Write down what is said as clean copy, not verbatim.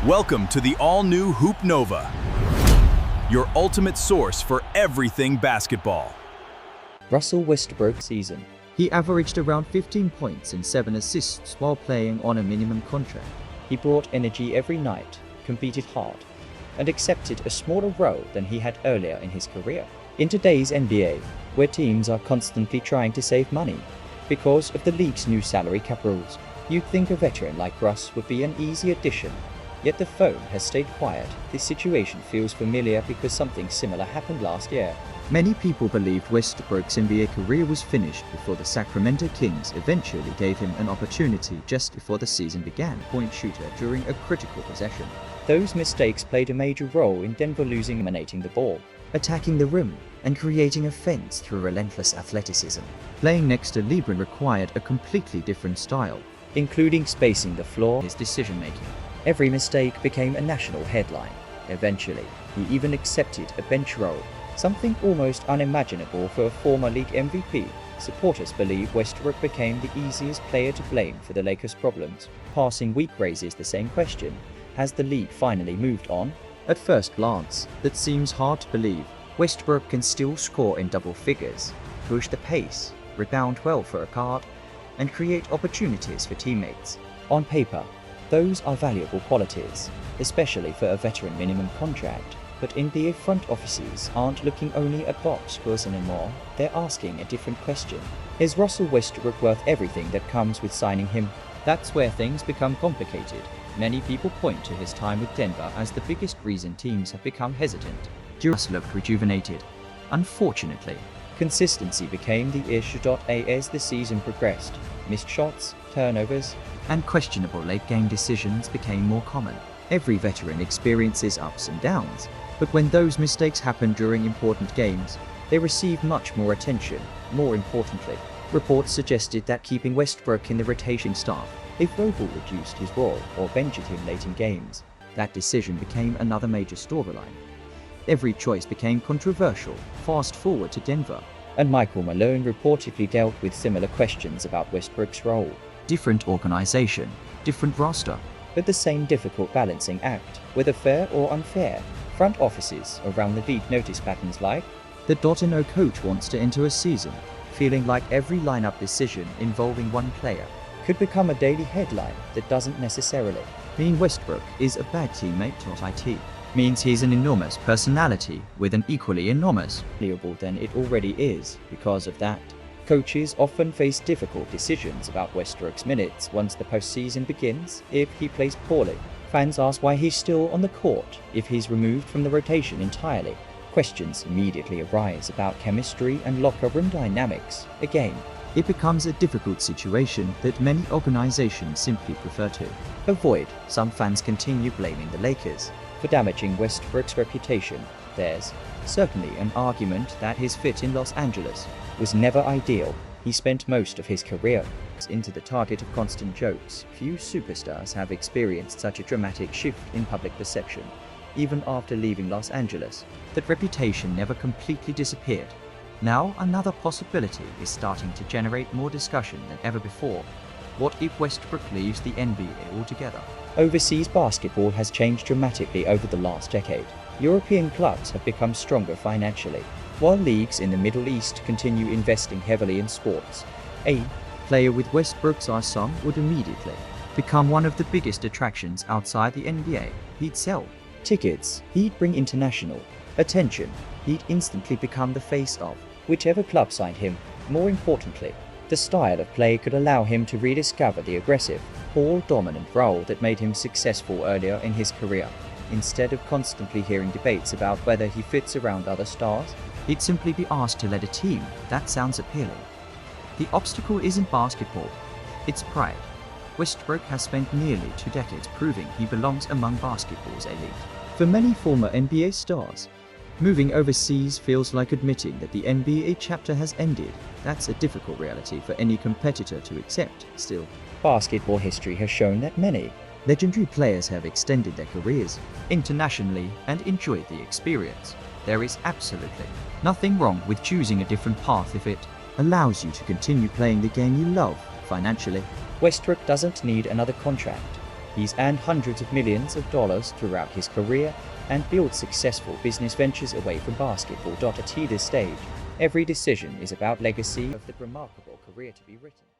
Welcome to the all-new Hoop Nova, your ultimate source for everything basketball. Russell Westbrook season. He averaged around 15 points and 7 assists while playing on a minimum contract. He brought energy every night, competed hard, and accepted a smaller role than he had earlier in his career. In today's NBA, where teams are constantly trying to save money because of the league's new salary cap rules, you'd think a veteran like Russ would be an easy addition. Yet the phone has stayed quiet. This situation feels familiar because something similar happened last year. Many people believed Westbrook's NBA career was finished before the Sacramento Kings eventually gave him an opportunity just before the season began. Point shooter during a critical possession. Those mistakes played a major role in Denver losing, emanating the ball, attacking the rim, and creating offense through relentless athleticism. Playing next to LeBron required a completely different style, including spacing the floor, his decision-making. Every mistake became a national headline. Eventually, he even accepted a bench role, something almost unimaginable for a former league MVP. Supporters believe Westbrook became the easiest player to blame for the Lakers' problems. Passing week raises the same question: has the league finally moved on? At first glance, that seems hard to believe. Westbrook can still score in double figures, push the pace, rebound well for a guard, and create opportunities for teammates. On paper, those are valuable qualities, especially for a veteran minimum contract. But NBA front offices aren't looking only at box scores anymore, they're asking a different question. Is Russell Westbrook worth everything that comes with signing him? That's where things become complicated. Many people point to his time with Denver as the biggest reason teams have become hesitant. Russ looked rejuvenated. Unfortunately, consistency became the issue. As the season progressed, missed shots, turnovers, and questionable late-game decisions became more common. Every veteran experiences ups and downs, but when those mistakes happen during important games, they receive much more attention. More importantly, reports suggested that keeping Westbrook in the rotation staff, if Vogel reduced his role or benched him late in games, that decision became another major storyline. Every choice became controversial. Fast forward to Denver, and Michael Malone reportedly dealt with similar questions about Westbrook's role. Different organization, different roster, but the same difficult balancing act. Whether fair or unfair, front offices around the league notice patterns like the no coach wants to enter a season feeling like every lineup decision involving one player could become a daily headline that doesn't necessarily mean Westbrook is a bad teammate. It means he's an enormous personality with an equally enormous valuable than it already is. Because of that, coaches often face difficult decisions about Westbrook's minutes once the postseason begins. If he plays poorly, fans ask why he's still on the court. If he's removed from the rotation entirely, questions immediately arise about chemistry and locker room dynamics. Again, it becomes a difficult situation that many organizations simply prefer to avoid. Some fans continue blaming the Lakers for damaging Westbrook's reputation. There's certainly an argument that his fit in Los Angeles was never ideal. He spent most of his career into the target of constant jokes. Few superstars have experienced such a dramatic shift in public perception. Even after leaving Los Angeles, that reputation never completely disappeared. Now another possibility is starting to generate more discussion than ever before. What if Westbrook leaves the NBA altogether? Overseas basketball has changed dramatically over the last decade. European clubs have become stronger financially, while leagues in the Middle East continue investing heavily in sports. A player with Westbrook's arsenal would immediately become one of the biggest attractions outside the NBA. He'd sell tickets, he'd bring international attention, he'd instantly become the face of whichever club signed him. More importantly, the style of play could allow him to rediscover the aggressive, ball-dominant role that made him successful earlier in his career. Instead of constantly hearing debates about whether he fits around other stars, he'd simply be asked to lead a team. That sounds appealing. The obstacle isn't basketball, it's pride. Westbrook has spent nearly 2 decades proving he belongs among basketball's elite. For many former NBA stars, moving overseas feels like admitting that the NBA chapter has ended. That's a difficult reality for any competitor to accept. Still, basketball history has shown that many legendary players have extended their careers internationally and enjoyed the experience. There is absolutely nothing wrong with choosing a different path if it allows you to continue playing the game you love financially. Westbrook doesn't need another contract. He's earned hundreds of millions of dollars throughout his career and built successful business ventures away from basketball. At this stage, every decision is about legacy of the remarkable career to be written.